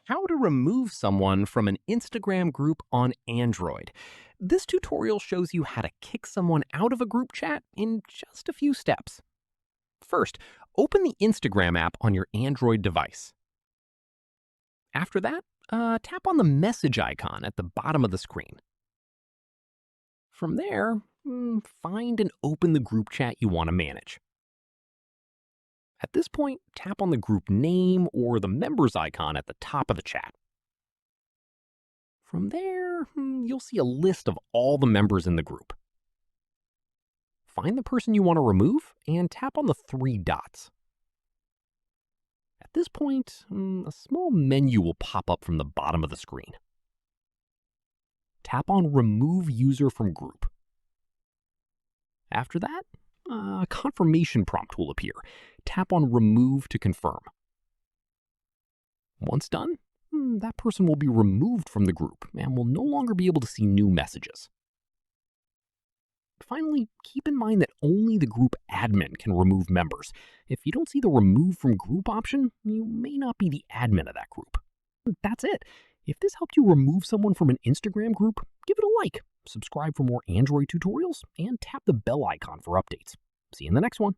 How to remove someone from an Instagram group on Android. This tutorial shows you how to kick someone out of a group chat in just a few steps. First, open the Instagram app on your Android device. After that, tap on the message icon at the bottom of the screen. From there, find and open the group chat you want to manage. At this point, tap on the group name or the members icon at the top of the chat. From there, you'll see a list of all the members in the group. Find the person you want to remove and tap on the three dots. At this point, a small menu will pop up from the bottom of the screen. Tap on Remove User from Group. After that, a confirmation prompt will appear. Tap on Remove to confirm. Once done, that person will be removed from the group and will no longer be able to see new messages. Finally, keep in mind that only the group admin can remove members. If you don't see the Remove from Group option, you may not be the admin of that group. That's it. If this helped you remove someone from an Instagram group, give it a like, subscribe for more Android tutorials, and tap the bell icon for updates. See you in the next one.